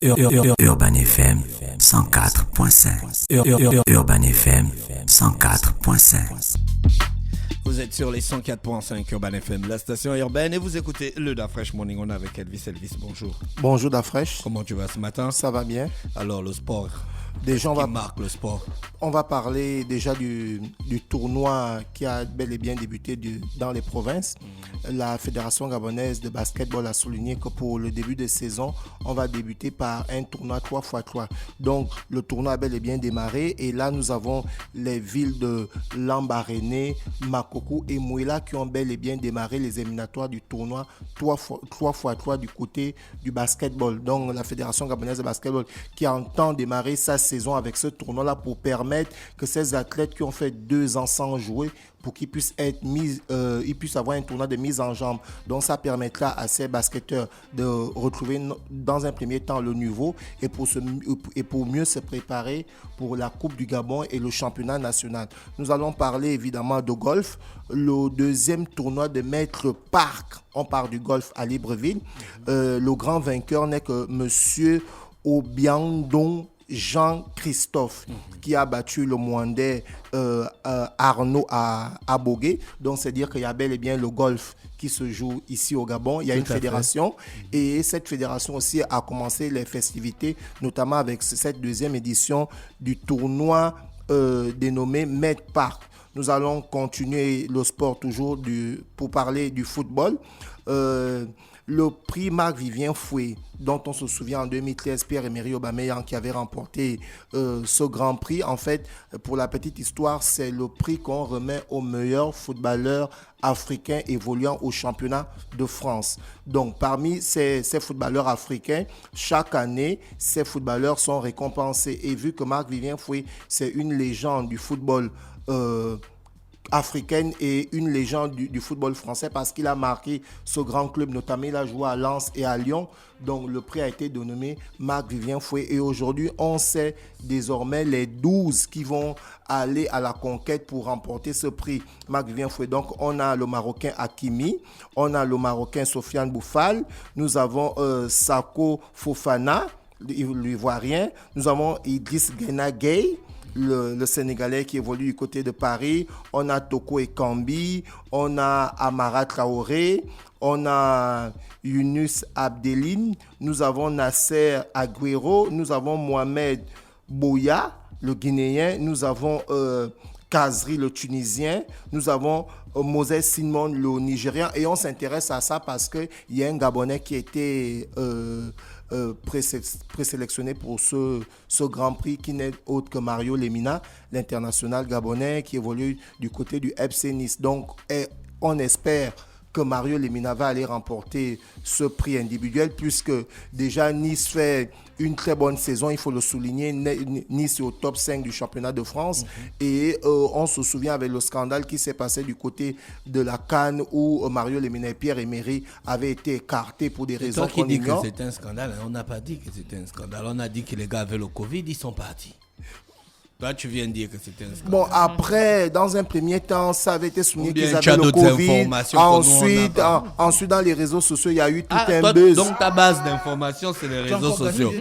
Urban FM 104.5. Urban FM 104.5. Vous êtes sur les 104.5 Urban FM, la station urbaine, et vous écoutez le Da Fresh Morning. On est avec Elvis. Elvis, bonjour. Bonjour Da Fresh. Comment tu vas ce matin? Ça va bien. Alors, le sport. Déjà, marque le sport. On va parler déjà du tournoi qui a bel et bien débuté dans les provinces. La Fédération gabonaise de basketball a souligné que pour le début de saison, on va débuter par un tournoi 3x3. Donc, le tournoi a bel et bien démarré. Et là, nous avons les villes de Lambaréné, Makoko et Mouila qui ont bel et bien démarré les éliminatoires du tournoi 3x3 du côté du basketball. Donc, la Fédération gabonaise de basketball qui entend démarrer sa saison avec ce tournoi-là pour permettre que ces athlètes qui ont fait 2 ans sans jouer, pour qu'ils puissent être ils puissent avoir un tournoi de mise en jambe. Donc ça permettra à ces basketteurs de retrouver dans un premier temps le niveau et pour mieux se préparer pour la Coupe du Gabon et le championnat national. Nous allons parler évidemment de golf. Le deuxième tournoi de Maître Park, on parle du golf à Libreville. Le grand vainqueur n'est que Monsieur Obiandon Jean-Christophe qui a battu le Mwandais Arnaud à Bogué. Donc, c'est dire qu'il y a bel et bien le golf qui se joue ici au Gabon. Il y a une fédération et cette fédération aussi a commencé les festivités, notamment avec cette deuxième édition du tournoi dénommé Med Park. Nous allons continuer le sport toujours pour parler du football. Le prix Marc-Vivien Foué, dont on se souvient en 2013, Pierre-Emerick Aubameyang qui avait remporté ce grand prix. En fait, pour la petite histoire, c'est le prix qu'on remet aux meilleurs footballeurs africains évoluant au championnat de France. Donc, parmi ces footballeurs africains, chaque année, ces footballeurs sont récompensés. Et vu que Marc-Vivien Foué, c'est une légende du football africaine et une légende du football français parce qu'il a marqué ce grand club, notamment il a joué à Lens et à Lyon. Donc le prix a été dénommé Marc-Vivien Foué et aujourd'hui on sait désormais les 12 qui vont aller à la conquête pour remporter ce prix Marc-Vivien Foué. Donc on a le Marocain Hakimi, on a le Marocain Sofiane Boufal, nous avons Sako Fofana, l'Ivoirien, nous avons Idriss Gueye Gueye, le Sénégalais qui évolue du côté de Paris, on a Toko Ekambi, on a Amara Traoré, on a Younous Abdeline, nous avons Nasser Agüero, nous avons Mohamed Bouya, le Guinéen, nous avons Kazri, le Tunisien, nous avons Moses Simon, le Nigérian, et on s'intéresse à ça parce qu'il y a un Gabonais qui a été présélectionné pour ce Grand Prix qui n'est autre que Mario Lemina, l'international gabonais qui évolue du côté du FC Nice. Donc, on espère que Mario Lemina va aller remporter ce prix individuel puisque déjà Nice fait une très bonne saison, il faut le souligner. Nice est au top 5 du championnat de France et on se souvient avec le scandale qui s'est passé du côté de la CAN où Mario Lemina et Pierre-Emerick avaient été écartés pour des raisons qu'on ignore. Toi qui dis que c'était un scandale, on n'a pas dit que c'était un scandale, on a dit que les gars avaient le Covid, ils sont partis. Toi, tu viens de dire que c'était un scandale. Bon, après, dans un premier temps, ça avait été souligné qu'ils avaient le Covid. Ensuite, dans les réseaux sociaux, il y a eu tout un buzz. Donc, ta base d'information, c'est les réseaux sociaux.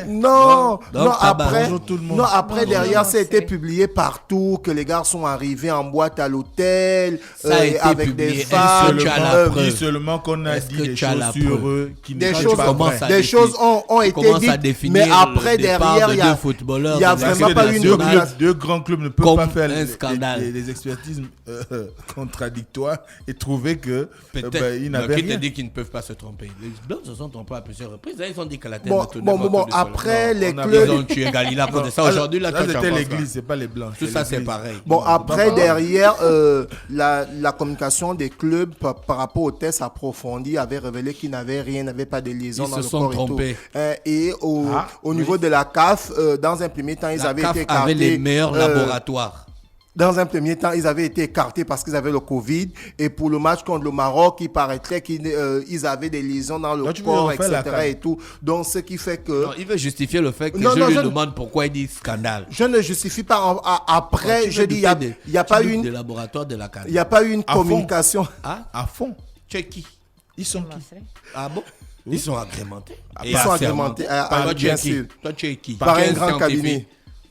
Non, après, derrière, ça a été publié partout, que les gars sont arrivés en boîte à l'hôtel, avec des femmes. Dis seulement qu'on a dit des choses sur eux qui ne sont pas vraies. Des choses ont été dites, mais après, derrière, il y a vraiment pas deux grands clubs ne peuvent pas faire des expertises contradictoires et trouver que ils n'avaient rien. Qui te dit qu'ils ne peuvent pas se tromper? Les Blancs se sont trompés à plusieurs reprises. Ils ont dit que la terre après les clubs, ils ont tué Galila contre ça. Aujourd'hui, là, c'était l'église, c'est pas les Blancs. Tout ça, c'est pareil. Bon, après, derrière, la communication des clubs par rapport aux tests approfondis avait révélé qu'ils n'avaient rien, n'avaient pas de liaison dans le corps. Ils se sont trompés. Et au niveau de la CAF, dans un premier temps, ils avaient été écartés. Avec les meilleurs laboratoires. Dans un premier temps, ils avaient été écartés parce qu'ils avaient le Covid. Et pour le match contre le Maroc, il paraîtrait qu'ils avaient des lésions dans le corps, etc. Et tout. Donc, ce qui fait que... Non, il veut justifier le fait que je lui demande pourquoi il dit scandale. Je ne justifie pas. Après, je dis, il n'y a pas eu une... des laboratoires de la CAN. Il n'y a pas eu une communication. À fond. Tu es qui? Ils sont qui? Ah bon? Ils sont agrémentés. Ils sont agrémentés, bien sûr. Toi, tu es qui? Par un grand cabinet.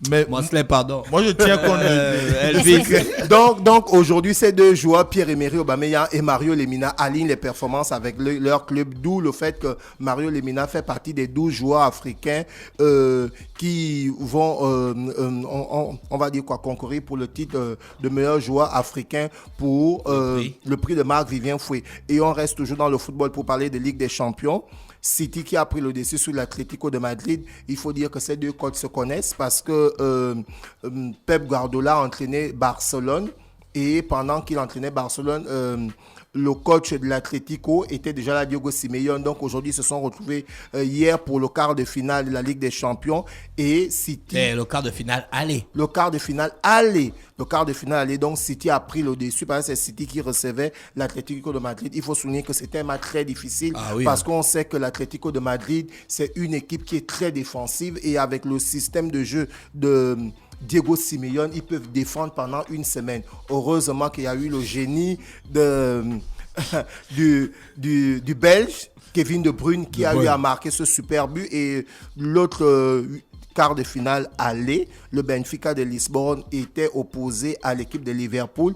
Mais Mosley, pardon. moi, je tiens qu'on Elvis. Donc aujourd'hui, ces deux joueurs, Pierre-Emerick Aubameyang et Mario Lemina, alignent les performances avec leur club, d'où le fait que Mario Lemina fait partie des 12 joueurs africains qui vont, on va dire quoi, concourir pour le titre de meilleur joueur africain pour le prix de Marc-Vivien Fouet. Et on reste toujours dans le football pour parler de Ligue des Champions. City qui a pris le dessus sur l'Atlético de Madrid. Il faut dire que ces deux coachs se connaissent parce que Pep Guardiola a entraîné Barcelone et pendant qu'il entraînait Barcelone, le coach de l'Atlético était déjà là, Diego Simeone. Donc aujourd'hui, ils se sont retrouvés hier pour le quart de finale de la Ligue des Champions. Et City... le quart de finale, allez. Le quart de finale, allez. Le quart de finale, allez. Donc City a pris le dessus parce que c'est City qui recevait l'Atlético de Madrid. Il faut souligner que c'était un match très difficile parce qu'on sait que l'Atlético de Madrid, c'est une équipe qui est très défensive et avec le système de jeu de Diego Simeone, ils peuvent défendre pendant une semaine. Heureusement qu'il y a eu le génie du Belge, Kevin De Bruyne, qui a eu à marquer ce super but. Et l'autre quart de finale aller, le Benfica de Lisbonne était opposé à l'équipe de Liverpool.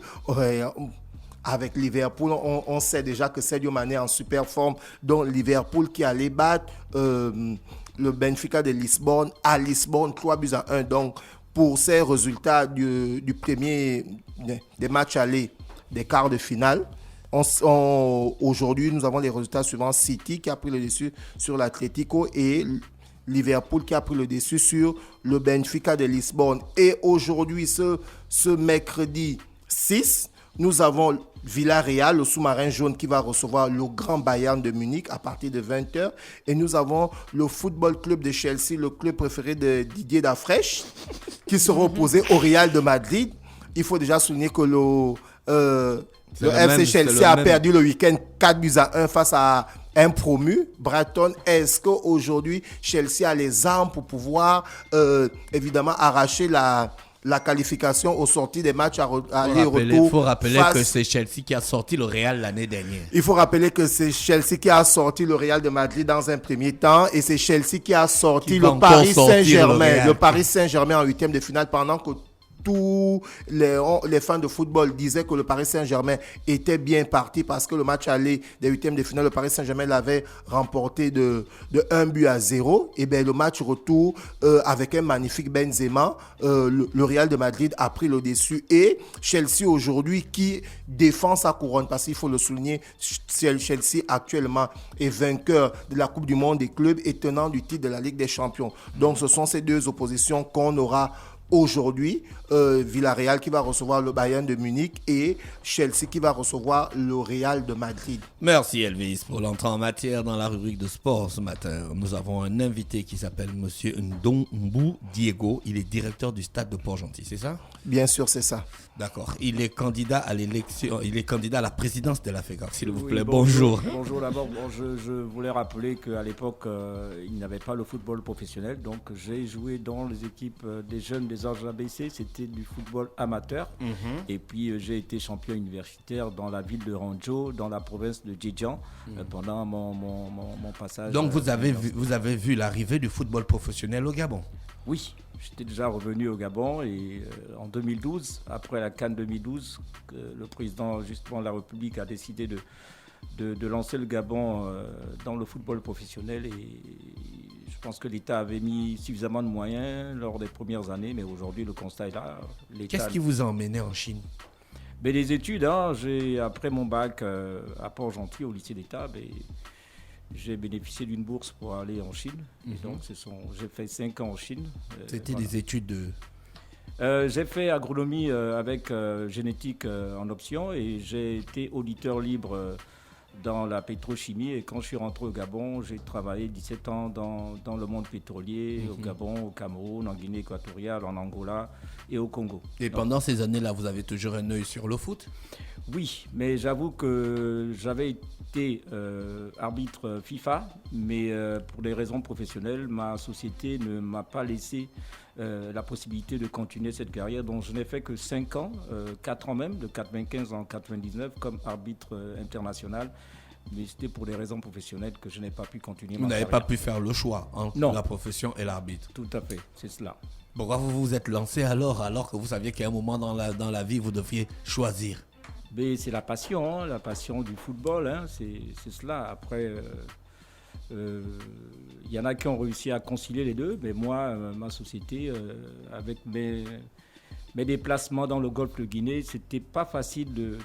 Avec Liverpool, on sait déjà que Sadio Mané est en super forme. Donc Liverpool qui allait battre le Benfica de Lisbonne à Lisbonne 3-1. Donc pour ces résultats du premier des matchs allés des quarts de finale, aujourd'hui, nous avons les résultats suivants. City qui a pris le dessus sur l'Atlético et Liverpool qui a pris le dessus sur le Benfica de Lisbonne. Et aujourd'hui, ce mercredi 6, nous avons Villarreal, le sous-marin jaune qui va recevoir le Grand Bayern de Munich à partir de 20h. Et nous avons le Football Club de Chelsea, le club préféré de Didier Dafresh, qui sera opposé au Real de Madrid. Il faut déjà souligner que le FC Chelsea a perdu le week-end 4-1 face à un promu, Brighton. Est-ce qu'aujourd'hui, Chelsea a les armes pour pouvoir évidemment arracher la qualification aux sorties des matchs aller-retour? Il faut rappeler que c'est Chelsea qui a sorti le Real l'année dernière. Il faut rappeler que c'est Chelsea qui a sorti le Real de Madrid dans un premier temps et c'est Chelsea qui a sorti le Paris Saint-Germain. Le Paris Saint-Germain en huitième de finale pendant que tous les fans de football disaient que le Paris Saint-Germain était bien parti parce que le match aller des huitièmes de finale, le Paris Saint-Germain l'avait remporté de 1-0. Et bien le match retour avec un magnifique Benzema, le Real de Madrid a pris le dessus. Et Chelsea aujourd'hui qui défend sa couronne, parce qu'il faut le souligner, Chelsea actuellement est vainqueur de la Coupe du Monde des clubs et tenant du titre de la Ligue des Champions. Donc ce sont ces deux oppositions qu'on aura aujourd'hui, Villarreal qui va recevoir le Bayern de Munich et Chelsea qui va recevoir le Real de Madrid. Merci Elvis pour l'entrée en matière dans la rubrique de sport ce matin. Nous avons un invité qui s'appelle Monsieur Ndombu Diego. Il est directeur du stade de Port-Gentil, c'est ça? Bien sûr, c'est ça. D'accord. Il est candidat à l'élection, il est candidat à la présidence de la FECAF, s'il vous plaît. Bonjour. Bonjour d'abord. Je voulais rappeler qu'à l'époque, il n'y avait pas le football professionnel. Donc, j'ai joué dans les équipes des jeunes des Anges ABC. C'était du football amateur. Et puis, j'ai été champion universitaire dans la ville de Ranjo, dans la province de Djedjan, pendant mon passage. Donc, vous avez vu l'arrivée du football professionnel au Gabon? Oui, j'étais déjà revenu au Gabon et en 2012, après la CAN 2012, le président justement de la République a décidé de lancer le Gabon dans le football professionnel et je pense que l'État avait mis suffisamment de moyens lors des premières années, mais aujourd'hui le constat est là. Qu'est-ce qui vous a emmené en Chine? Les études, après mon bac à Port-Gentil au lycée d'État, j'ai bénéficié d'une bourse pour aller en Chine. Et donc, j'ai fait 5 ans en Chine. C'était des études de... j'ai fait agronomie avec génétique en option et j'ai été auditeur libre dans la pétrochimie. Et quand je suis rentré au Gabon, j'ai travaillé 17 ans dans le monde pétrolier, au Gabon, au Cameroun, en Guinée équatoriale, en Angola et au Congo. Et pendant ces années-là, vous avez toujours un œil sur le foot? Oui, mais j'avoue que j'avais été arbitre FIFA, mais pour des raisons professionnelles, ma société ne m'a pas laissé la possibilité de continuer cette carrière. Donc je n'ai fait que 5 ans, 4 ans même, de 95 en 99 comme arbitre international. mais c'était pour des raisons professionnelles que je n'ai pas pu continuer. Vous n'avez pas pu faire le choix entre la profession et l'arbitre. Tout à fait, c'est cela. Pourquoi vous vous êtes lancé alors que vous saviez qu'à un moment dans la vie, vous deviez choisir? Mais c'est la passion du football, hein, c'est cela. Après, y en a qui ont réussi à concilier les deux, mais moi, ma société, avec mes déplacements dans le golfe de Guinée, c'était pas facile de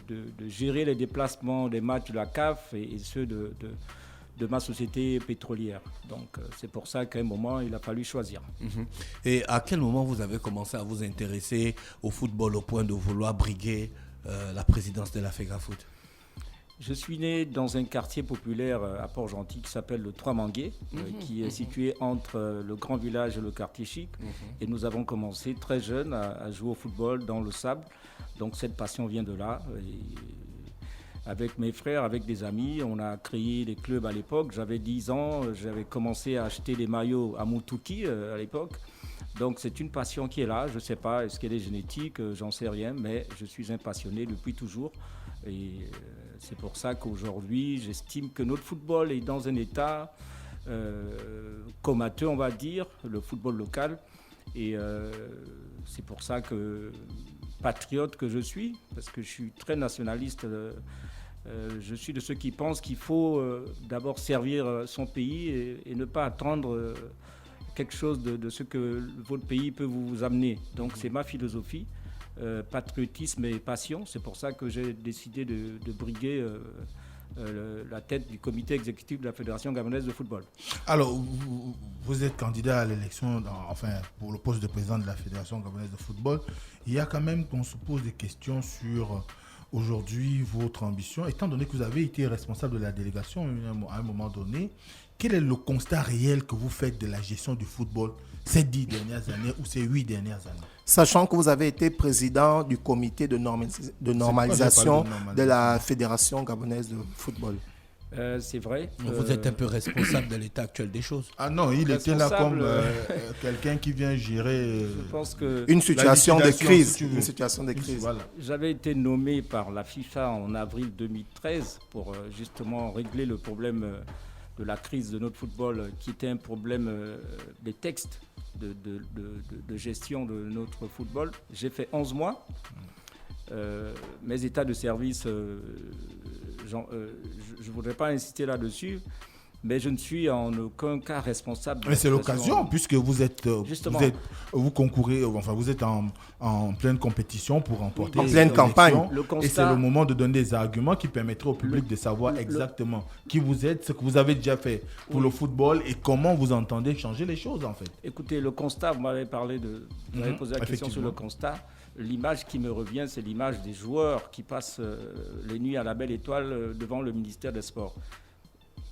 gérer les déplacements des matchs de la CAF et ceux de ma société pétrolière. Donc c'est pour ça qu'à un moment, il a fallu choisir. Et à quel moment vous avez commencé à vous intéresser au football au point de vouloir briguer la présidence de la FEGAFOOT? Je suis né dans un quartier populaire à Port-Gentil qui s'appelle le Trois-Manguiers, qui est situé entre le grand village et le quartier chic. Et nous avons commencé très jeunes à jouer au football dans le sable. Donc cette passion vient de là. Et avec mes frères, avec des amis, on a créé des clubs à l'époque. J'avais 10 ans, j'avais commencé à acheter des maillots à Moutouki à l'époque. Donc c'est une passion qui est là. Je ne sais pas, est-ce qu'elle est génétique, j'en sais rien, mais je suis un passionné depuis toujours. Et c'est pour ça qu'aujourd'hui, j'estime que notre football est dans un état comateux, on va dire, le football local. Et c'est pour ça que, patriote que je suis, parce que je suis très nationaliste, je suis de ceux qui pensent qu'il faut d'abord servir son pays et ne pas attendre quelque chose de ce que votre pays peut vous amener. Donc c'est ma philosophie. Patriotisme et passion. C'est pour ça que j'ai décidé de briguer la tête du comité exécutif de la Fédération gabonaise de football. Alors, vous êtes candidat à l'élection, pour le poste de président de la Fédération gabonaise de football. Il y a quand même qu'on se pose des questions sur aujourd'hui votre ambition. Étant donné que vous avez été responsable de la délégation à un moment donné, quel est le constat réel que vous faites de la gestion du football ces 10 dernières années ou ces 8 dernières années? Sachant que vous avez été président du comité de normalisation de la Fédération gabonaise de football. C'est vrai. Vous êtes un peu responsable de l'état actuel des choses. Ah non, il était là comme quelqu'un qui vient gérer je pense que une situation de crise. Une situation de crise. Voilà. J'avais été nommé par la FIFA en avril 2013 pour justement régler le problème de la crise de notre football, qui était un problème des textes de gestion de notre football. J'ai fait 11 mois. Mes états de service, je ne voudrais pas insister là-dessus, mais je ne suis en aucun cas responsable. Mais c'est l'occasion, puisque vous concourez, vous êtes en pleine compétition pour remporter. En pleine campagne. Et c'est le moment de donner des arguments qui permettraient au public de savoir exactement qui vous êtes, ce que vous avez déjà fait pour le football et comment vous entendez changer les choses en fait. Écoutez, le constat, vous m'avez posé la question sur le constat. L'image qui me revient, c'est l'image des joueurs qui passent les nuits à la belle étoile devant le ministère des Sports.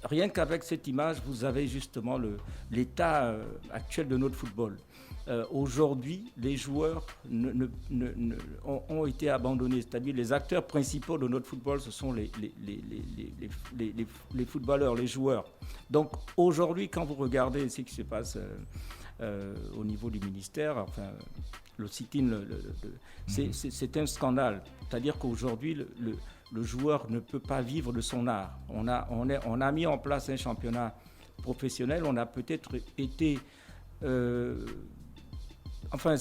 Rien qu'avec cette image, vous avez justement l'état actuel de notre football. Aujourd'hui, les joueurs ont été abandonnés. C'est-à-dire les acteurs principaux de notre football, ce sont les footballeurs, les joueurs. Donc aujourd'hui, quand vous regardez ce qui se passe au niveau du ministère, le sit-in, c'est un scandale. C'est-à-dire qu'aujourd'hui, le joueur ne peut pas vivre de son art. On a mis en place un championnat professionnel. On a peut-être été... c'est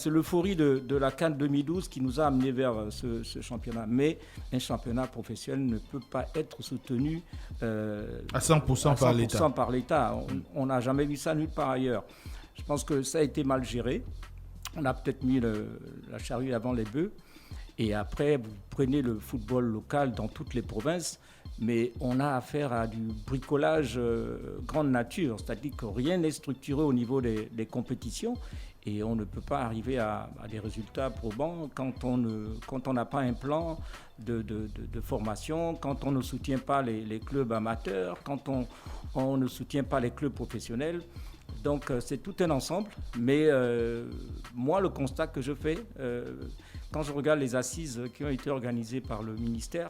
l'euphorie de la CAN 2012 qui nous a amenés vers ce championnat. Mais un championnat professionnel ne peut pas être soutenu à 100% par l'État. On n'a jamais vu ça nulle part ailleurs. Je pense que ça a été mal géré. On a peut-être mis la charrue avant les bœufs. Et après, vous prenez le football local dans toutes les provinces, mais on a affaire à du bricolage grande nature. C'est-à-dire que rien n'est structuré au niveau des compétitions et on ne peut pas arriver à des résultats probants quand on n'a pas un plan de formation, quand on ne soutient pas les clubs amateurs, quand on ne soutient pas les clubs professionnels. Donc c'est tout un ensemble, mais moi le constat que je fais, quand je regarde les assises qui ont été organisées par le ministère,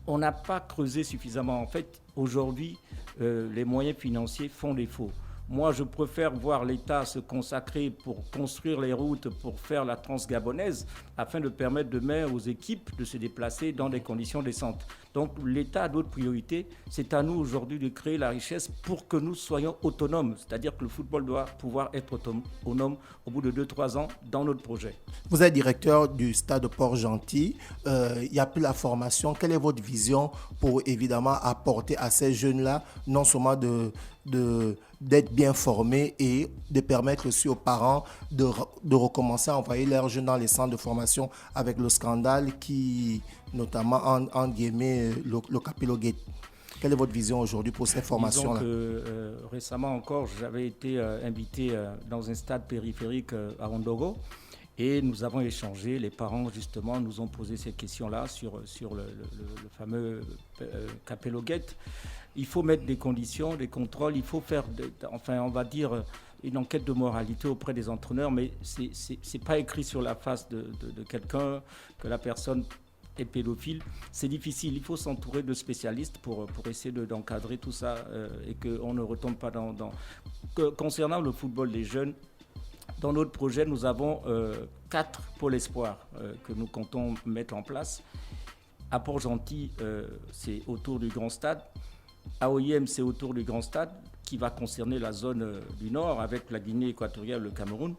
on n'a pas creusé suffisamment. En fait, aujourd'hui, les moyens financiers font défaut. Moi, je préfère voir l'État se consacrer pour construire les routes, pour faire la transgabonaise, afin de permettre demain aux équipes de se déplacer dans des conditions décentes. Donc l'État a d'autres priorités. C'est à nous aujourd'hui de créer la richesse pour que nous soyons autonomes. C'est-à-dire que le football doit pouvoir être autonome au bout de 2-3 ans dans notre projet. Vous êtes directeur du stade de Port-Gentil. Il n'y a plus la formation. Quelle est votre vision pour évidemment apporter à ces jeunes-là, non seulement d'être bien formés et de permettre aussi aux parents de recommencer à envoyer leurs jeunes dans les centres de formation avec le scandale qui, notamment en guillemets, le Capilogate. Quelle est votre vision aujourd'hui pour ces formations-là? Récemment encore, j'avais été invité dans un stade périphérique à Ondogo et nous avons échangé. Les parents, justement, nous ont posé ces questions-là sur le fameux Capilogate. Il faut mettre des conditions, des contrôles, il faut faire, on va dire, une enquête de moralité auprès des entraîneurs, mais c'est pas écrit sur la face de quelqu'un que la personne est pédophile. C'est difficile, il faut s'entourer de spécialistes pour essayer d'encadrer tout ça et qu'on ne retombe pas dans... Concernant le football des jeunes, dans notre projet, nous avons 4 pôles espoirs que nous comptons mettre en place. À Port-Gentil, c'est autour du Grand Stade. À OIM, c'est autour du Grand Stade, qui va concerner la zone du Nord, avec la Guinée équatoriale, le Cameroun.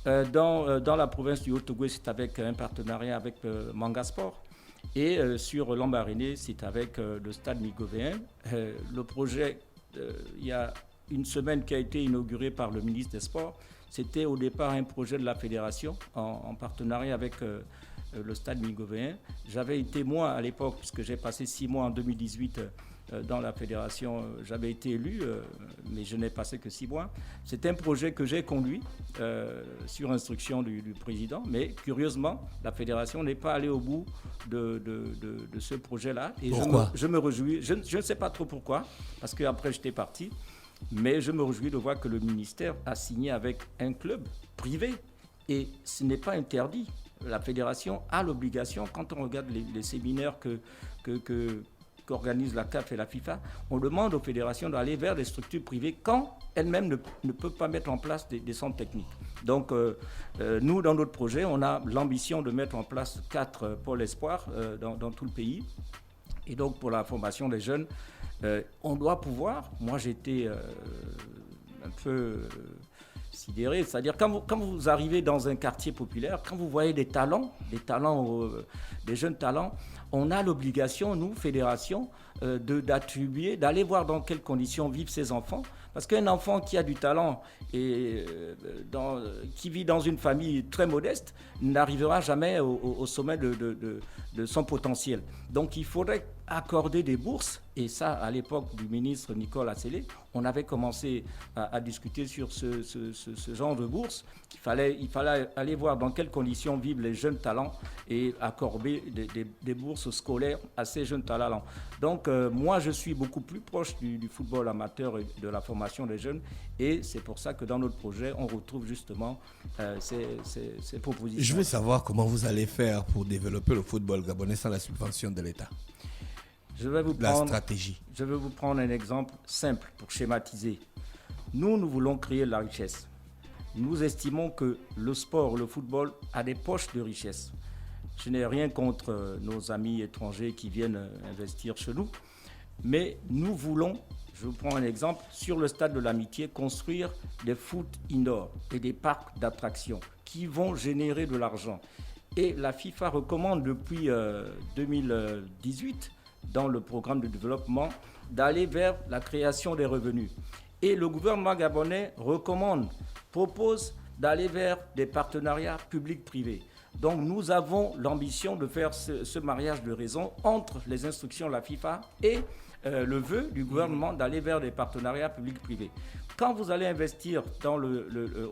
Dans la province du Haut-Togo, c'est avec un partenariat avec Manga Sport. Et sur Lambaréné, c'est avec le stade migovéen. Le projet, il y a une semaine qui a été inauguré par le ministre des Sports. C'était au départ un projet de la fédération en partenariat avec le stade migovéen. J'avais été, moi, à l'époque, puisque j'ai passé 6 mois en 2018 dans la fédération, j'avais été élu, mais je n'ai passé que 6 mois. C'est un projet que j'ai conduit sur instruction du président, mais curieusement, la fédération n'est pas allée au bout de ce projet-là. Et pourquoi? je me réjouis, je ne sais pas trop pourquoi, parce qu'après j'étais parti, mais je me réjouis de voir que le ministère a signé avec un club privé, et ce n'est pas interdit. La fédération a l'obligation, quand on regarde les séminaires qu'organisent la CAF et la FIFA, on demande aux fédérations d'aller vers des structures privées quand elles-mêmes ne peuvent pas mettre en place des centres techniques. Donc nous, dans notre projet, on a l'ambition de mettre en place 4 pôles espoirs dans tout le pays. Et donc pour la formation des jeunes, on doit pouvoir, moi j'étais un peu sidéré, c'est-à-dire quand vous arrivez dans un quartier populaire, quand vous voyez des jeunes talents, on a l'obligation, nous, fédération, d'attribuer, d'aller voir dans quelles conditions vivent ces enfants. Parce qu'un enfant qui a du talent et qui vit dans une famille très modeste n'arrivera jamais au sommet de son potentiel. Donc il faudrait accorder des bourses, et ça, à l'époque du ministre Nicole Assélé, on avait commencé à discuter sur ce genre de bourse. Il fallait aller voir dans quelles conditions vivent les jeunes talents et accorder des bourses scolaires à ces jeunes talents. Donc moi, je suis beaucoup plus proche du football amateur et de la formation des jeunes, et c'est pour ça que dans notre projet, on retrouve justement ces propositions. Je veux savoir comment vous allez faire pour développer le football gabonais sans la subvention de l'État. Je vais vous prendre un exemple simple pour schématiser. Nous voulons créer de la richesse. Nous estimons que le sport, le football, a des poches de richesse. Je n'ai rien contre nos amis étrangers qui viennent investir chez nous, mais nous voulons, je vous prends un exemple, sur le stade de l'Amitié, construire des foot indoor et des parcs d'attractions qui vont générer de l'argent. Et la FIFA recommande depuis 2018, dans le programme de développement, d'aller vers la création des revenus. Et le gouvernement gabonais propose d'aller vers des partenariats publics-privés. Donc nous avons l'ambition de faire ce mariage de raison entre les instructions de la FIFA et le vœu du gouvernement d'aller vers des partenariats publics-privés. Quand vous allez investir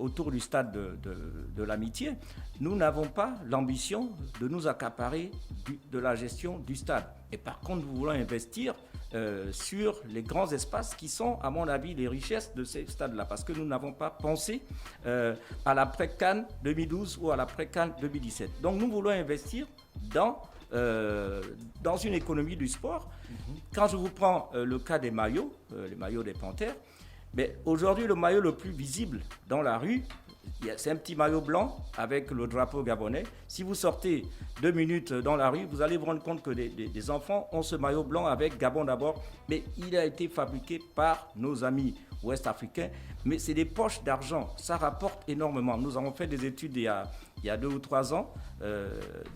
autour du stade de l'Amitié, nous n'avons pas l'ambition de nous accaparer de la gestion du stade. Et par contre, nous voulons investir sur les grands espaces qui sont, à mon avis, les richesses de ces stades-là. Parce que nous n'avons pas pensé à l'après-CAN 2012 ou à l'après-CAN 2017. Donc nous voulons investir dans une économie du sport. Quand je vous prends le cas des maillots, les maillots des Panthères, Mais aujourd'hui, le maillot le plus visible dans la rue, c'est un petit maillot blanc avec le drapeau gabonais. Si vous sortez 2 minutes dans la rue, vous allez vous rendre compte que des enfants ont ce maillot blanc avec Gabon d'abord, mais il a été fabriqué par nos amis ouest-africains. Mais c'est des poches d'argent, ça rapporte énormément. Nous avons fait des études il y a 2 ou 3 ans,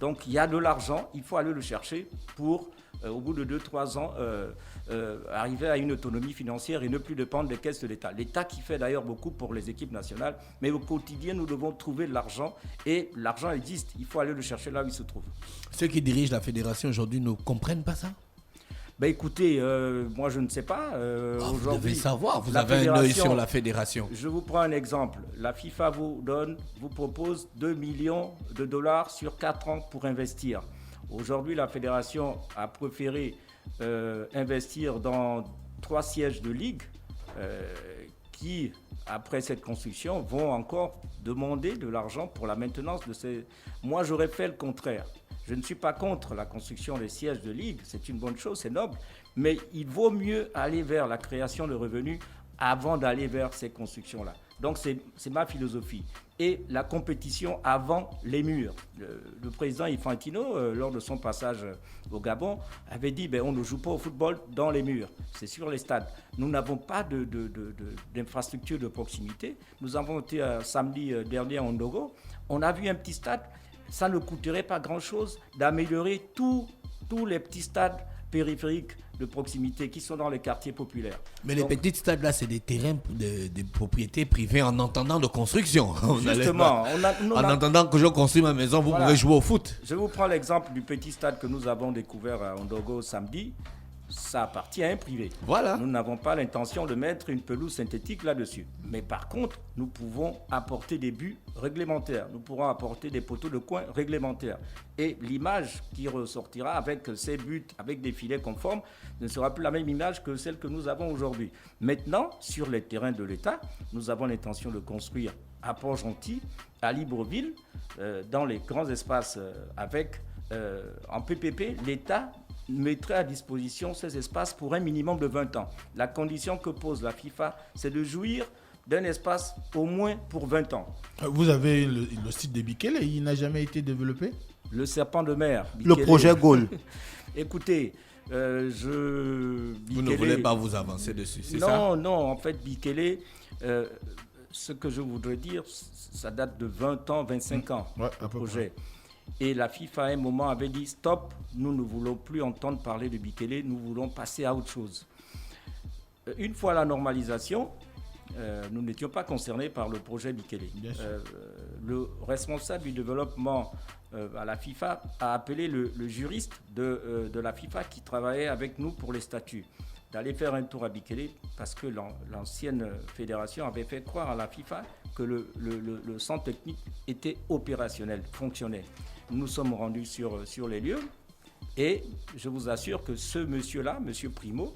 donc il y a de l'argent, il faut aller le chercher pour, au bout de 2-3 ans, arriver à une autonomie financière et ne plus dépendre des caisses de l'État. L'État qui fait d'ailleurs beaucoup pour les équipes nationales, mais au quotidien, nous devons trouver de l'argent et l'argent existe. Il faut aller le chercher là où il se trouve. Ceux qui dirigent la fédération aujourd'hui ne comprennent pas ça? Ben écoutez, moi je ne sais pas. Vous devez savoir, vous avez un œil sur la fédération. Je vous prends un exemple. La FIFA vous propose 2 millions de dollars sur 4 ans pour investir. Aujourd'hui, la fédération a préféré investir dans 3 sièges de ligue qui, après cette construction, vont encore demander de l'argent pour la maintenance de ces... Moi, j'aurais fait le contraire. Je ne suis pas contre la construction des sièges de ligue, c'est une bonne chose, c'est noble, mais il vaut mieux aller vers la création de revenus avant d'aller vers ces constructions-là. Donc c'est ma philosophie. Et la compétition avant les murs. Le président Infantino, lors de son passage au Gabon, avait dit on ne joue pas au football dans les murs, c'est sur les stades. Nous n'avons pas d'infrastructure de proximité. Nous avons été samedi dernier à Ondogo, on a vu un petit stade. Ça ne coûterait pas grand-chose d'améliorer tous les petits stades périphériques de proximité qui sont dans les quartiers populaires. Mais les petits stades là, c'est des terrains de propriété privée en entendant de construction. Justement. En entendant que je construis ma maison, vous pouvez jouer au foot. Je vous prends l'exemple du petit stade que nous avons découvert à Ondogo samedi. Ça appartient à un privé. Voilà. Nous n'avons pas l'intention de mettre une pelouse synthétique là-dessus. Mais par contre, nous pouvons apporter des buts réglementaires. Nous pourrons apporter des poteaux de coin réglementaires. Et l'image qui ressortira avec ces buts, avec des filets conformes, ne sera plus la même image que celle que nous avons aujourd'hui. Maintenant, sur les terrains de l'État, nous avons l'intention de construire à Port-Gentil, à Libreville, dans les grands espaces en PPP, l'État mettrait à disposition ces espaces pour un minimum de 20 ans. La condition que pose la FIFA, c'est de jouir d'un espace au moins pour 20 ans. Vous avez le site de Bikele, il n'a jamais été développé? Le serpent de mer. Bikele. Le projet Gaulle. Écoutez, vous ne voulez pas vous avancer dessus, c'est ça? Non, en fait, Bikele, ce que je voudrais dire, ça date de 20 ans, 25 ans, le projet. Et la FIFA, à un moment, avait dit « Stop, nous ne voulons plus entendre parler de Bikele, nous voulons passer à autre chose. » Une fois la normalisation, nous n'étions pas concernés par le projet Bikele. Le responsable du développement à la FIFA a appelé le juriste de la FIFA qui travaillait avec nous pour les statuts d'aller faire un tour à Bikele parce que l'ancienne fédération avait fait croire à la FIFA que le centre technique était opérationnel, fonctionnel. Nous nous sommes rendus sur les lieux et je vous assure que ce monsieur-là, monsieur Primo,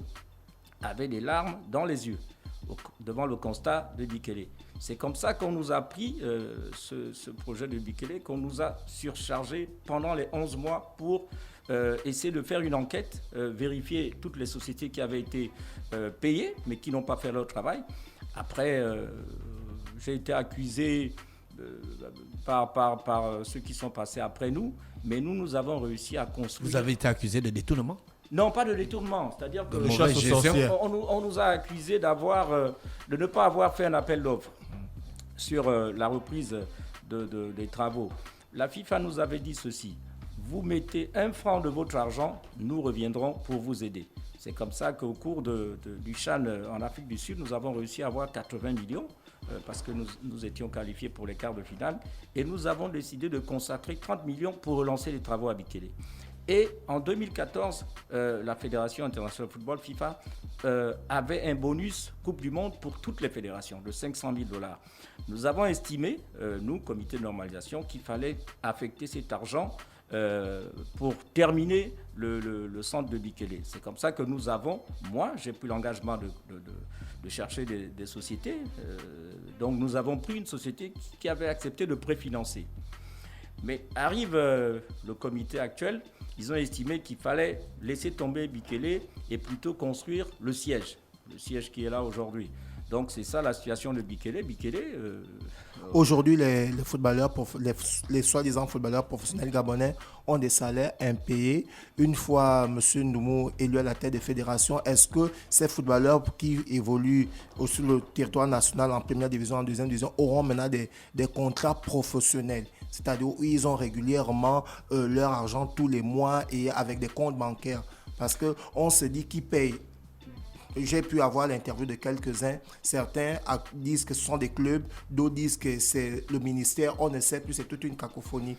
avait des larmes dans les yeux devant le constat de Bikele. C'est comme ça qu'on nous a pris ce projet de Bikele, qu'on nous a surchargé pendant les 11 mois pour essayer de faire une enquête, vérifier toutes les sociétés qui avaient été payées mais qui n'ont pas fait leur travail. Après, j'ai été accusé par ceux qui sont passés après nous, mais nous avons réussi à construire. Vous avez été accusé de détournement? Non, pas de détournement, c'est-à-dire que on nous a accusé de ne pas avoir fait un appel d'offres sur la reprise des travaux. La FIFA nous avait dit ceci: vous mettez 1 franc de votre argent, nous reviendrons pour vous aider. C'est comme ça qu'au cours du CHAN en Afrique du Sud, nous avons réussi à avoir 80 millions parce que nous étions qualifiés pour les quarts de finale et nous avons décidé de consacrer 30 millions pour relancer les travaux à Bikele. Et en 2014, la Fédération internationale de football, FIFA, avait un bonus Coupe du Monde pour toutes les fédérations de 500 000 $. Nous avons estimé, nous, comité de normalisation, qu'il fallait affecter cet argent pour terminer le centre de Bikele. C'est comme ça que nous avons, moi, j'ai pris l'engagement de chercher des sociétés. Donc nous avons pris une société qui avait accepté de préfinancer. Mais arrive le comité actuel, ils ont estimé qu'il fallait laisser tomber Bikele et plutôt construire le siège qui est là aujourd'hui. Donc c'est ça la situation de Bikele. Aujourd'hui, les footballeurs, les soi-disant footballeurs professionnels gabonais ont des salaires impayés. Une fois M. Ndoumou élu à la tête des fédérations, est-ce que ces footballeurs qui évoluent sur le territoire national en première division, en deuxième division, auront maintenant des contrats professionnels? C'est-à-dire où ils ont régulièrement leur argent tous les mois et avec des comptes bancaires. Parce qu'on se dit qu'ils payent. J'ai pu avoir l'interview de quelques-uns. Certains disent que ce sont des clubs, d'autres disent que c'est le ministère. On ne sait plus, c'est toute une cacophonie.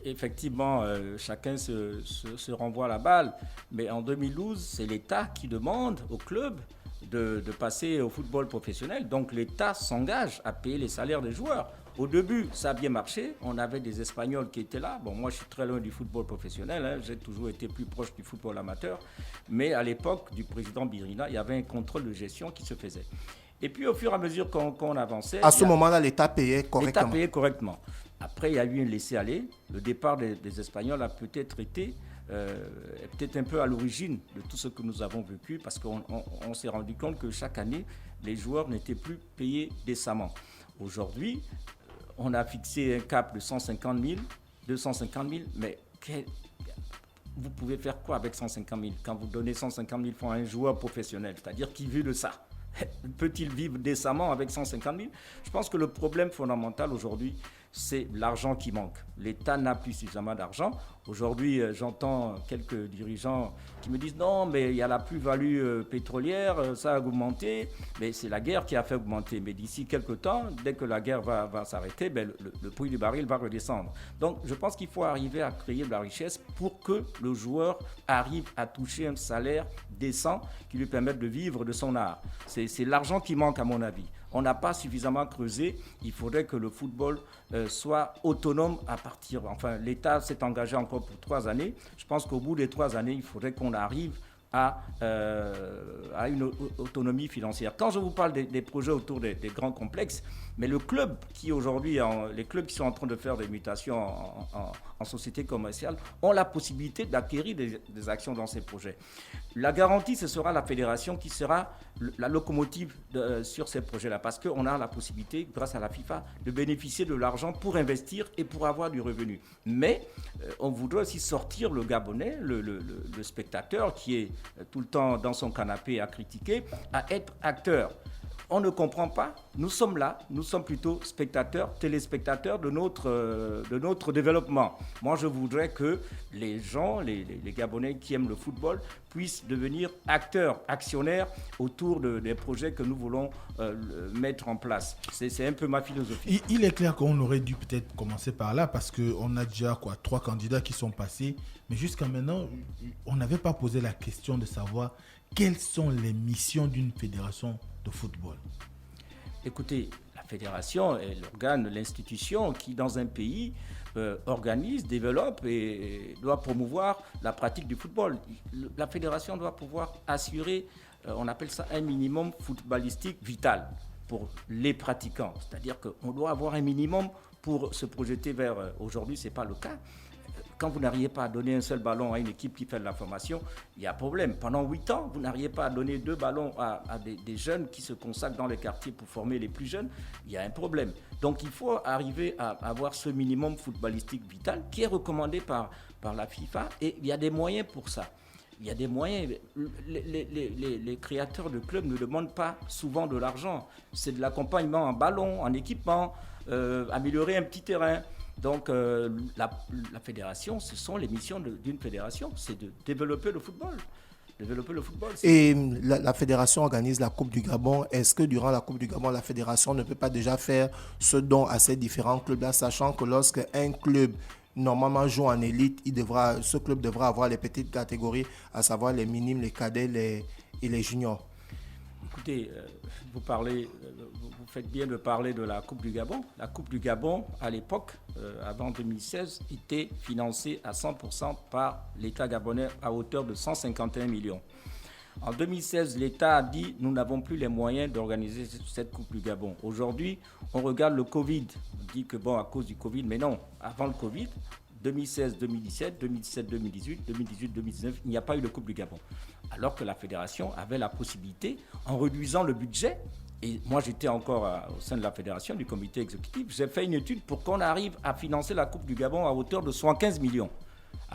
Effectivement, chacun se renvoie la balle. Mais en 2012, c'est l'État qui demande aux clubs de passer au football professionnel. Donc l'État s'engage à payer les salaires des joueurs. Au début, ça a bien marché. On avait des Espagnols qui étaient là. Bon, moi, je suis très loin du football professionnel. Hein. J'ai toujours été plus proche du football amateur. Mais à l'époque du président Birina, il y avait un contrôle de gestion qui se faisait. Et puis, au fur et à mesure qu'on avançait... À ce moment-là, l'État payait correctement. L'État payait correctement. Après, il y a eu un laisser-aller. Le départ des Espagnols a peut-être été... peut-être un peu à l'origine de tout ce que nous avons vécu, parce qu'on s'est rendu compte que chaque année, les joueurs n'étaient plus payés décemment. Aujourd'hui, on a fixé un cap de 150 000, 250 000, mais vous pouvez faire quoi avec 150 000 quand vous donnez 150 000 francs à un joueur professionnel, c'est-à-dire qui vit de ça? Peut-il vivre décemment avec 150 000? Je pense que le problème fondamental aujourd'hui, c'est l'argent qui manque. L'État n'a plus suffisamment d'argent. Aujourd'hui, j'entends quelques dirigeants qui me disent non, mais il y a la plus-value pétrolière, ça a augmenté, mais c'est la guerre qui a fait augmenter. Mais d'ici quelques temps, dès que la guerre va s'arrêter, le prix du baril va redescendre. Donc, je pense qu'il faut arriver à créer de la richesse pour que le joueur arrive à toucher un salaire décent qui lui permette de vivre de son art. C'est l'argent qui manque, à mon avis. On n'a pas suffisamment creusé. Il faudrait que le football soit autonome à partir... Enfin, l'État s'est engagé encore pour 3 années. Je pense qu'au bout des 3 années, il faudrait qu'on arrive à une autonomie financière. Quand je vous parle des projets autour des grands complexes, mais le club qui aujourd'hui, les clubs qui sont en train de faire des mutations en société commerciale ont la possibilité d'acquérir des actions dans ces projets. La garantie, ce sera la fédération qui sera la locomotive sur ces projets-là, parce qu'on a la possibilité, grâce à la FIFA, de bénéficier de l'argent pour investir et pour avoir du revenu. Mais on voudrait aussi sortir le Gabonais, le spectateur qui est tout le temps dans son canapé à critiquer, à être acteur. On ne comprend pas, nous sommes là, nous sommes plutôt spectateurs, téléspectateurs de notre développement. Moi, je voudrais que les gens, les Gabonais qui aiment le football, puissent devenir acteurs, actionnaires autour des projets que nous voulons mettre en place. C'est un peu ma philosophie. Il est clair qu'on aurait dû peut-être commencer par là, parce qu'on a déjà 3 candidats qui sont passés, mais jusqu'à maintenant, on n'avait pas posé la question de savoir quelles sont les missions d'une fédération de football. Écoutez, la fédération est l'organe, l'institution qui, dans un pays, organise, développe et doit promouvoir la pratique du football. La fédération doit pouvoir assurer, on appelle ça un minimum footballistique vital pour les pratiquants. C'est-à-dire qu'on doit avoir un minimum pour se projeter vers... Aujourd'hui, ce n'est pas le cas. Quand vous n'arrivez pas à donner un seul ballon à une équipe qui fait de la formation, il y a problème. Pendant 8 ans, vous n'arrivez pas à donner 2 ballons à des jeunes qui se consacrent dans les quartiers pour former les plus jeunes, il y a un problème. Donc il faut arriver à avoir ce minimum footballistique vital qui est recommandé par la FIFA, et il y a des moyens pour ça. Il y a des moyens. Les créateurs de clubs ne demandent pas souvent de l'argent. C'est de l'accompagnement en ballon, en équipement, améliorer un petit terrain. Donc la fédération, ce sont les missions d'une fédération, c'est de développer le football. Et la fédération organise la Coupe du Gabon. Est-ce que durant la Coupe du Gabon, la fédération ne peut pas déjà faire ce don à ces différents clubs-là, sachant que lorsque un club normalement joue en élite, ce club devra avoir les petites catégories, à savoir les minimes, les cadets et les juniors? Écoutez, vous faites bien de parler de la Coupe du Gabon. La Coupe du Gabon, à l'époque, avant 2016, était financée à 100% par l'État gabonais à hauteur de 151 millions. En 2016, l'État a dit « nous n'avons plus les moyens d'organiser cette Coupe du Gabon ». Aujourd'hui, on regarde le Covid. On dit que à cause du Covid, mais non, avant le Covid, 2016-2017, 2017-2018, 2018-2019, il n'y a pas eu de Coupe du Gabon. Alors que la fédération avait la possibilité, en réduisant le budget et moi j'étais encore au sein de la fédération, du comité exécutif, j'ai fait une étude pour qu'on arrive à financer la Coupe du Gabon à hauteur de 75 millions.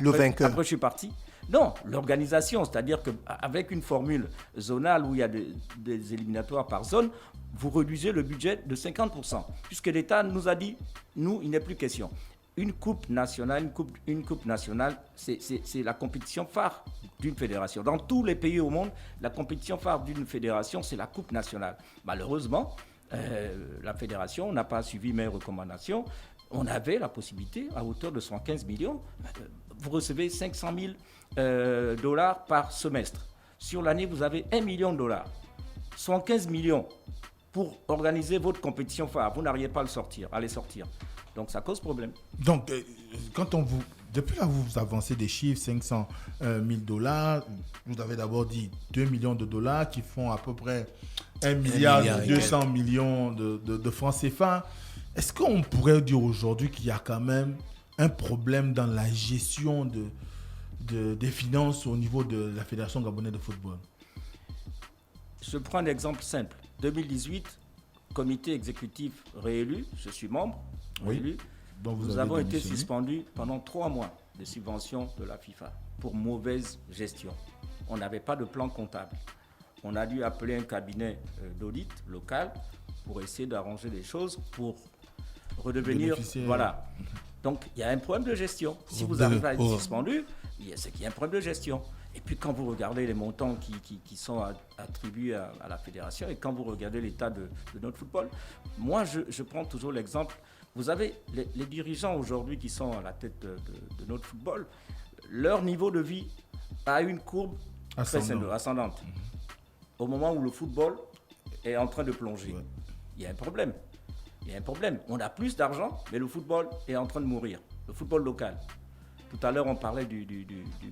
Le vainqueur. Après, je suis parti. Non, l'organisation, c'est-à-dire qu'avec une formule zonale où il y a des éliminatoires par zone, vous réduisez le budget de 50%. Puisque l'État nous a dit, nous, il n'est plus question. Une coupe nationale, c'est la compétition phare d'une fédération. Dans tous les pays au monde, la compétition phare d'une fédération, c'est la coupe nationale. Malheureusement, la fédération n'a pas suivi mes recommandations. On avait la possibilité, à hauteur de 115 millions, vous recevez 500 000 dollars par semestre. Sur l'année, vous avez 1 million de dollars. 115 millions pour organiser votre compétition phare. Vous n'arrivez pas à les sortir. Donc, ça cause problème. Donc, depuis là, vous avancez des chiffres, 500 000 dollars. Vous avez d'abord dit 2 millions de dollars qui font à peu près 1 milliard 200 millions de francs CFA. Est-ce qu'on pourrait dire aujourd'hui qu'il y a quand même un problème dans la gestion des finances au niveau de la Fédération gabonaise de football? Je prends un exemple simple. 2018, comité exécutif réélu, je suis membre, réélu. Donc nous avons été suspendus pendant 3 mois de subventions de la FIFA pour mauvaise gestion. On n'avait pas de plan comptable. On a dû appeler un cabinet d'audit local pour essayer d'arranger les choses pour redevenir... Voilà. Donc, il y a un problème de gestion. Si vous arrivez à être suspendu, c'est qu'il y a un problème de gestion. Et puis, quand vous regardez les montants qui sont attribués à la fédération et quand vous regardez l'état de notre football, moi, je prends toujours l'exemple. Vous avez les dirigeants aujourd'hui qui sont à la tête de notre football, leur niveau de vie a une courbe ascendante. Au moment où le football est en train de plonger, il y a un problème. On a plus d'argent, mais le football est en train de mourir. Le football local. Tout à l'heure, on parlait du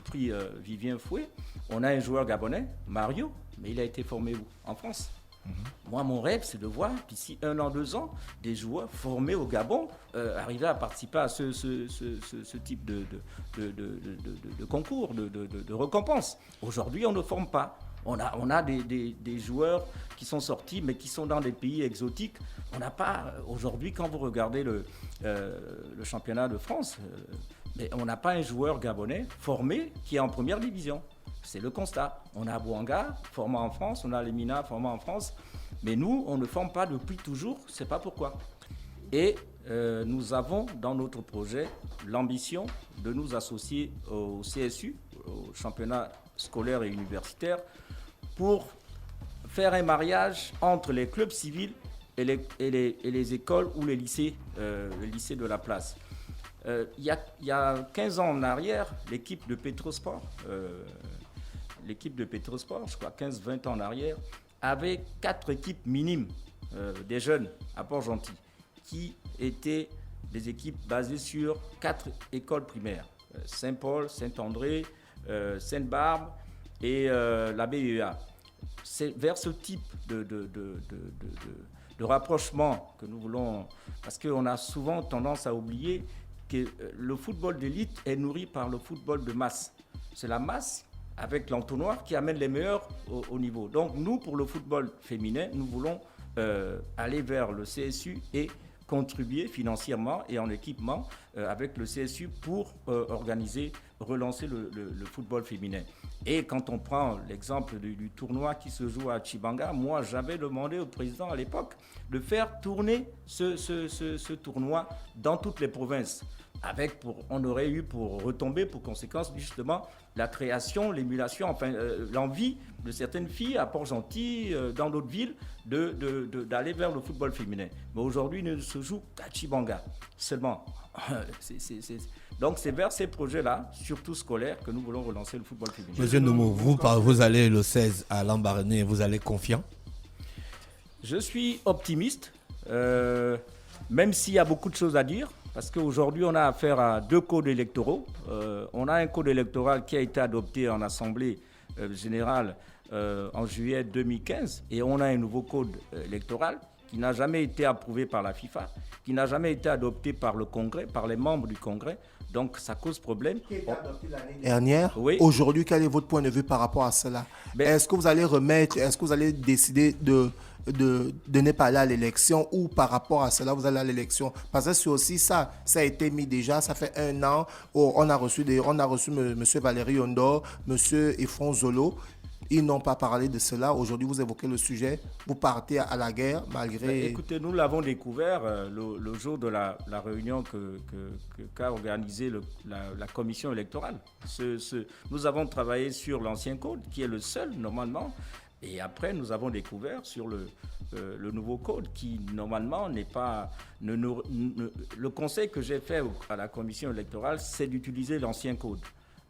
prix Vivien Fouet. On a un joueur gabonais, Mario, mais il a été formé où? En France. Moi, mon rêve, c'est de voir, d'ici 1 an, 2 ans, des joueurs formés au Gabon arriver à participer à ce type de concours, de récompense. Aujourd'hui, on ne forme pas. On a des joueurs qui sont sortis, mais qui sont dans des pays exotiques. On n'a pas, aujourd'hui, quand vous regardez le championnat de France, mais on n'a pas un joueur gabonais formé qui est en première division. C'est le constat. On a Bouanga, formé en France, on a Lemina, formé en France. Mais nous, on ne forme pas depuis toujours, je ne sais pas pourquoi. Et nous avons dans notre projet l'ambition de nous associer au CSU, au championnat scolaire et universitaire, pour faire un mariage entre les clubs civils et les écoles ou les lycées de la place. Il y a 15 ans en arrière, l'équipe de Petrosport, je crois 15-20 ans en arrière, avait 4 équipes minimes des jeunes à Port-Gentil, qui étaient des équipes basées sur 4 écoles primaires, Saint-Paul, Saint-André, Sainte-Barbe et la BEA. C'est vers ce type de rapprochement que nous voulons, parce qu'on a souvent tendance à oublier que le football d'élite est nourri par le football de masse. C'est la masse avec l'entonnoir qui amène les meilleurs au niveau. Donc nous, pour le football féminin, nous voulons aller vers le CSU et contribuer financièrement et en équipement avec le CSU pour relancer le football féminin. Et quand on prend l'exemple du tournoi qui se joue à Tchibanga, moi j'avais demandé au président à l'époque de faire tourner ce tournoi dans toutes les provinces. On aurait eu pour retomber, pour conséquence justement, la création, l'émulation, enfin l'envie de certaines filles à Port-Gentil, dans d'autres villes, d'aller vers le football féminin. Mais aujourd'hui, il ne se joue qu'à Tchibanga seulement. Donc c'est vers ces projets-là, surtout scolaires, que nous voulons relancer le football féminin. Monsieur Noumou, vous allez le 16 à Lambaréné, vous allez confiant? Je suis optimiste, même s'il y a beaucoup de choses à dire. Parce qu'aujourd'hui, on a affaire à 2 codes électoraux. On a un code électoral qui a été adopté en Assemblée générale en juillet 2015. Et on a un nouveau code électoral qui n'a jamais été approuvé par la FIFA, qui n'a jamais été adopté par le Congrès, par les membres du Congrès. Donc, ça cause problème. Qui a été adopté l'année dernière. Oui. Aujourd'hui, quel est votre point de vue par rapport à cela? Est-ce que vous allez décider de ne pas aller à l'élection, ou par rapport à cela, vous allez à l'élection? Parce que c'est aussi ça a été mis déjà, ça fait 1 an, on a reçu M. Valérie Ondor, M. Efron Zolo. Ils n'ont pas parlé de cela. Aujourd'hui, vous évoquez le sujet. Vous partez à la guerre malgré... Écoutez, nous l'avons découvert le jour de la réunion qu'a organisée la commission électorale. Nous avons travaillé sur l'ancien code, qui est le seul, normalement. Et après, nous avons découvert sur le nouveau code, qui, normalement, n'est pas... le conseil que j'ai fait à la commission électorale, c'est d'utiliser l'ancien code.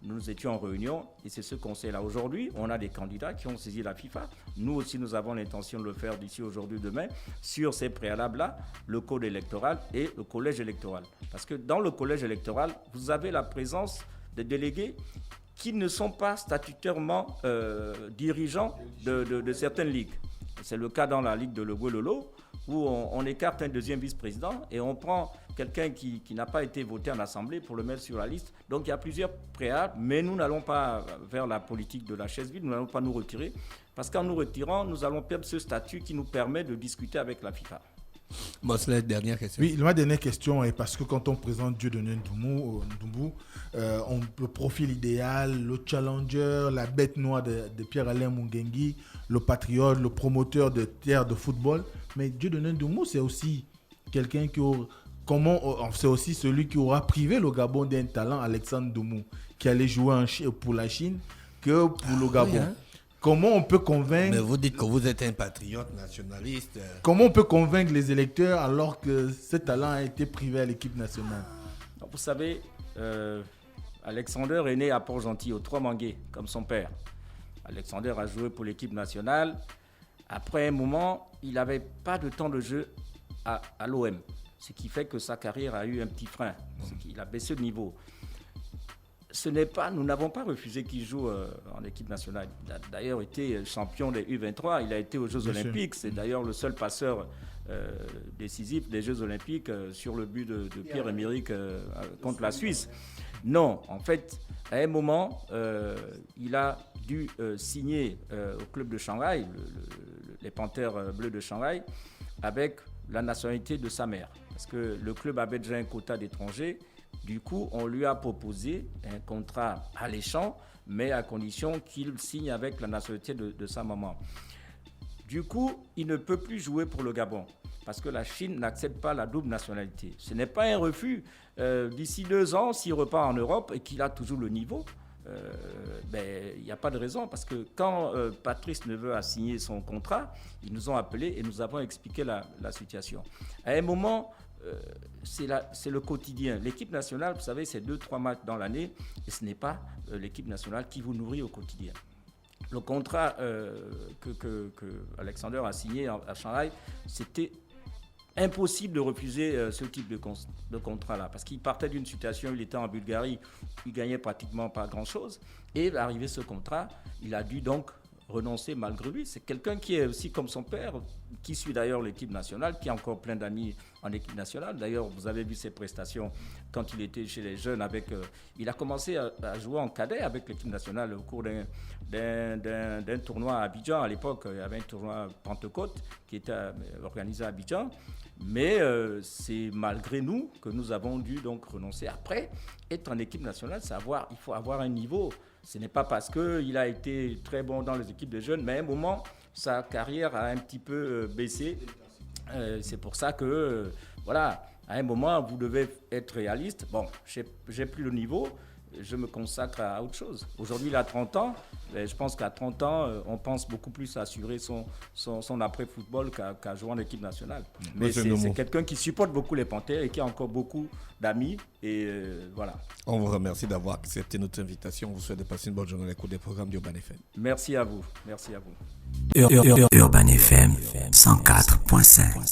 Nous étions en réunion et c'est ce conseil-là. Aujourd'hui, on a des candidats qui ont saisi la FIFA. Nous aussi, nous avons l'intention de le faire d'ici aujourd'hui, demain, sur ces préalables-là, le code électoral et le collège électoral. Parce que dans le collège électoral, vous avez la présence des délégués qui ne sont pas statutairement dirigeants de certaines ligues. C'est le cas dans la ligue de Logololo, où on écarte un deuxième vice-président et on prend quelqu'un qui n'a pas été voté en assemblée pour le mettre sur la liste. Donc il y a plusieurs préalables, mais nous n'allons pas vers la politique de la chaise vide, nous n'allons pas nous retirer, parce qu'en nous retirant, nous allons perdre ce statut qui nous permet de discuter avec la FIFA. Bon, c'est la dernière question. Oui, ma dernière question est parce que quand on présente Dieudonné Ndoumou, le profil idéal, le challenger, la bête noire de Pierre-Alain Mungengui, le patriote, le promoteur de terre de football. Mais Dieudonné Ndoumou, c'est aussi quelqu'un c'est aussi celui qui aura privé le Gabon d'un talent, Alexandre Ndoumou, qui allait jouer pour la Chine que pour le Gabon. Oui, hein? Comment on peut convaincre... Mais vous dites que vous êtes un patriote nationaliste. Comment on peut convaincre les électeurs alors que ce talent a été privé à l'équipe nationale? Vous savez, Alexander est né à Port-Gentil, au Trois-Mangué, comme son père. Alexander a joué pour l'équipe nationale. Après un moment, il n'avait pas de temps de jeu à l'OM. Ce qui fait que sa carrière a eu un petit frein. Il a baissé de niveau. Nous n'avons pas refusé qu'il joue en équipe nationale. Il a d'ailleurs été champion des U23. Il a été aux Jeux Olympiques. C'est d'ailleurs le seul passeur décisif des Jeux Olympiques sur le but de Pierre-Emerick contre la Suisse. Non, en fait, à un moment, il a dû signer au club de Shanghai, les Panthères Bleues de Shanghai, avec la nationalité de sa mère. Parce que le club avait déjà un quota d'étrangers. Du coup, on lui a proposé un contrat alléchant, mais à condition qu'il signe avec la nationalité de sa maman. Du coup, il ne peut plus jouer pour le Gabon, parce que la Chine n'accepte pas la double nationalité. Ce n'est pas un refus. D'ici 2 ans, s'il repart en Europe et qu'il a toujours le niveau, il n'y a pas de raison, parce que quand Patrice Neveu a signé son contrat, ils nous ont appelés et nous avons expliqué la situation. À un moment, c'est le quotidien. L'équipe nationale, vous savez, c'est 2-3 matchs dans l'année et ce n'est pas l'équipe nationale qui vous nourrit au quotidien. Le contrat que Alexander a signé à Shanghai, c'était impossible de refuser ce type de contrat-là, parce qu'il partait d'une situation où il était en Bulgarie, il gagnait pratiquement pas grand-chose, et arrivé ce contrat, il a dû donc renoncer malgré lui. C'est quelqu'un qui est aussi comme son père, qui suit d'ailleurs l'équipe nationale, qui a encore plein d'amis en équipe nationale. D'ailleurs, vous avez vu ses prestations quand il était chez les jeunes. Il a commencé à jouer en cadet avec l'équipe nationale au cours d'un tournoi à Abidjan. À l'époque, il y avait un tournoi Pentecôte qui était organisé à Abidjan. Mais c'est malgré nous que nous avons dû donc renoncer. Après, être en équipe nationale, il faut avoir un niveau. Ce n'est pas parce qu'il a été très bon dans les équipes de jeunes, mais à un moment, sa carrière a un petit peu baissé. C'est pour ça que, à un moment, vous devez être réaliste. Bon, j'ai plus le niveau, je me consacre à autre chose. Aujourd'hui, il a 30 ans. Je pense qu'à 30 ans, on pense beaucoup plus à assurer son après-football qu'à jouer en équipe nationale. Mais c'est quelqu'un qui supporte beaucoup les Panthères et qui a encore beaucoup d'amis. Et voilà. On vous remercie d'avoir accepté notre invitation. On vous souhaite de passer une bonne journée à l'écoute des programmes d'Urban FM. Merci à vous. Merci à vous. Urban FM 104.5.